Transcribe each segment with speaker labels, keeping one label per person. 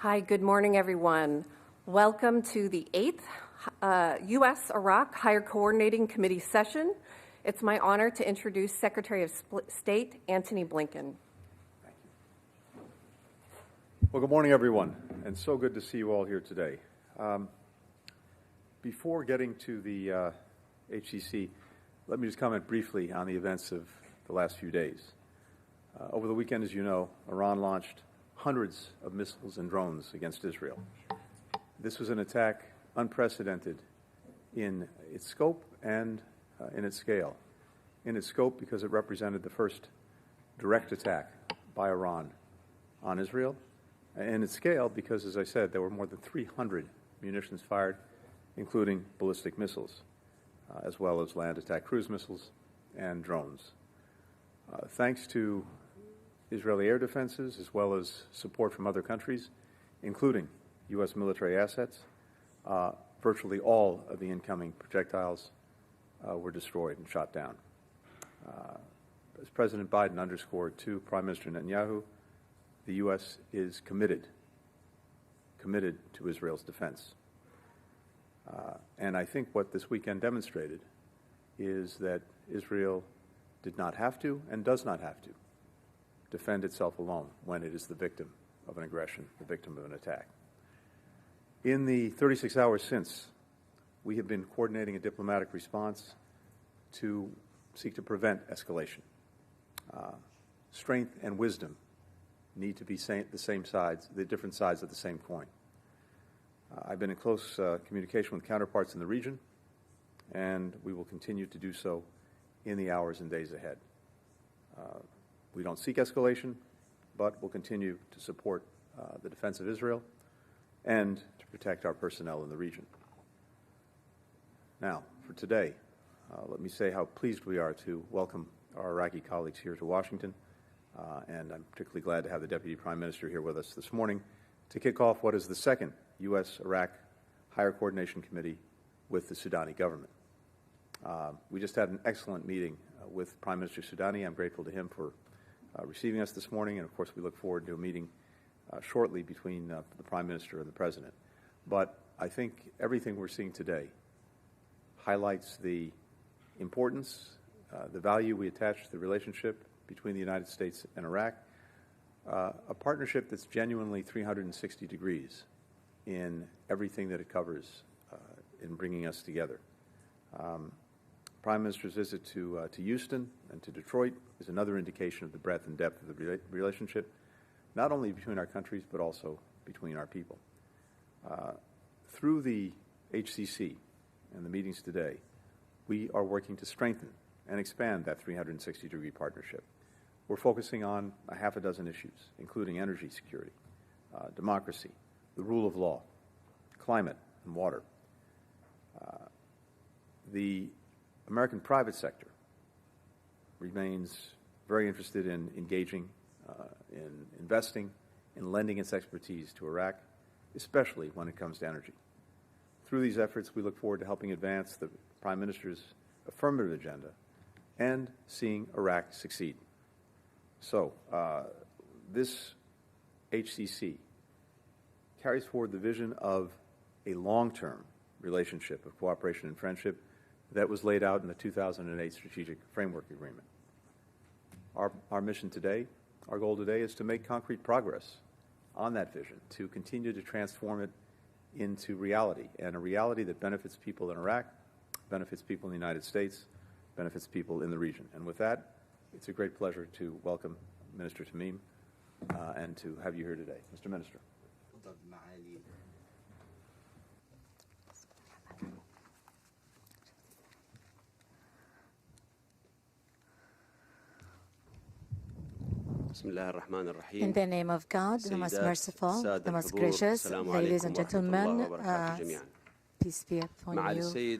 Speaker 1: Hi, good morning, everyone. Welcome to the 8th U.S.-Iraq Higher Coordinating Committee session. It's my honor to introduce Secretary of State Antony Blinken.
Speaker 2: Thank you. Well, good morning, everyone, and so good to see you all here today. Before getting to the HCC, let me just comment briefly on the events of the last few days. Over the weekend, as you know, Iran launched hundreds of missiles and drones against Israel. This was an attack unprecedented in its scope and in its scale. In its scope because it represented the first direct attack by Iran on Israel. And in its scale because, as I said, there were more than 300 munitions fired, including ballistic missiles, as well as land attack cruise missiles and drones. Thanks to Israeli air defenses, as well as support from other countries, including U.S. military assets, virtually all of the incoming projectiles were destroyed and shot down. As President Biden underscored to Prime Minister Netanyahu, the U.S. is committed to Israel's defense. And I think what this weekend demonstrated is that Israel did not have to and does not have to defend itself alone when it is the victim of an aggression, the victim of an attack. In the 36 hours since, we have been coordinating a diplomatic response to seek to prevent escalation. Strength and wisdom need to be the different sides of the same coin. I've been in close communication with counterparts in the region, and we will continue to do so in the hours and days ahead. We don't seek escalation, but we'll continue to support the defense of Israel and to protect our personnel in the region. Now, for today, let me say how pleased we are to welcome our Iraqi colleagues here to Washington, and I'm particularly glad to have the Deputy Prime Minister here with us this morning to kick off what is the second U.S.-Iraq Higher Coordination Committee with the Sudani government. We just had an excellent meeting with Prime Minister Soudani. I'm grateful to him for receiving us this morning, and of course we look forward to a meeting shortly between the Prime Minister and the President. But I think everything we're seeing today highlights the importance, the value we attach to the relationship between the United States and Iraq, a partnership that's genuinely 360 degrees in everything that it covers in bringing us together. Prime Minister's visit to Houston and to Detroit is another indication of the breadth and depth of the relationship, not only between our countries, but also between our people. Through the HCC and the meetings today, we are working to strengthen and expand that 360-degree partnership. We're focusing on a half a dozen issues, including energy security, democracy, the rule of law, climate and water. The American private sector remains very interested in engaging, in investing, in lending its expertise to Iraq, especially when it comes to energy. Through these efforts, we look forward to helping advance the Prime Minister's affirmative agenda and seeing Iraq succeed. So, this HCC carries forward the vision of a long-term relationship of cooperation and friendship that was laid out in the 2008 Strategic Framework Agreement. Our mission today, our goal today, is to make concrete progress on that vision, to continue to transform it into reality, and a reality that benefits people in Iraq, benefits people in the United States, benefits people in the region. And with that, it's a great pleasure to welcome Minister Tamim and to have you here today. Mr. Minister.
Speaker 3: In the name of God, the most merciful, the most gracious, ladies and gentlemen, peace be upon you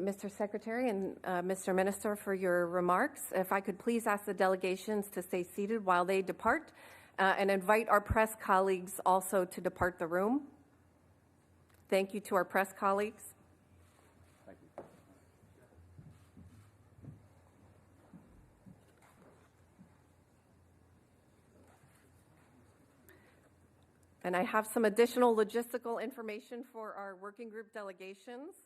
Speaker 1: Mr. Secretary and Mr. Minister, for your remarks. If I could please ask the delegations to stay seated while they depart, and invite our press colleagues also to depart the room. Thank you to our press colleagues.
Speaker 2: Thank you.
Speaker 1: And I have some additional logistical information for our working group delegations.